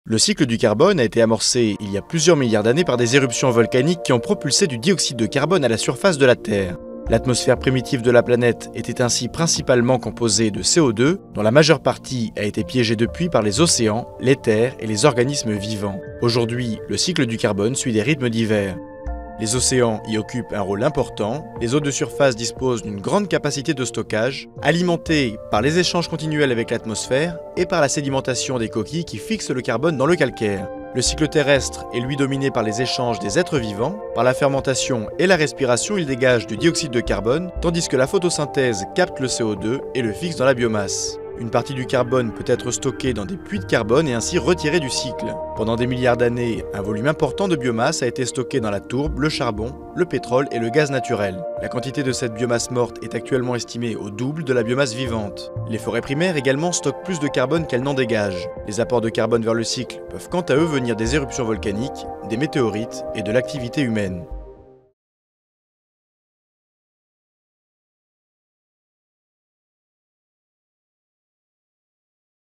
Le cycle du carbone a été amorcé il y a plusieurs milliards d'années par des éruptions volcaniques qui ont propulsé du dioxyde de carbone à la surface de la Terre. L'atmosphère primitive de la planète était ainsi principalement composée de CO2, dont la majeure partie a été piégée depuis par les océans, les terres et les organismes vivants. Aujourd'hui, le cycle du carbone suit des rythmes divers. Les océans y occupent un rôle important, les eaux de surface disposent d'une grande capacité de stockage, alimentée par les échanges continuels avec l'atmosphère et par la sédimentation des coquilles qui fixent le carbone dans le calcaire. Le cycle terrestre est lui dominé par les échanges des êtres vivants, par la fermentation et la respiration il dégage du dioxyde de carbone, tandis que la photosynthèse capte le CO2 et le fixe dans la biomasse. Une partie du carbone peut être stockée dans des puits de carbone et ainsi retirée du cycle. Pendant des milliards d'années, un volume important de biomasse a été stocké dans la tourbe, le charbon, le pétrole et le gaz naturel. La quantité de cette biomasse morte est actuellement estimée au double de la biomasse vivante. Les forêts primaires également stockent plus de carbone qu'elles n'en dégagent. Les apports de carbone vers le cycle peuvent quant à eux venir des éruptions volcaniques, des météorites et de l'activité humaine.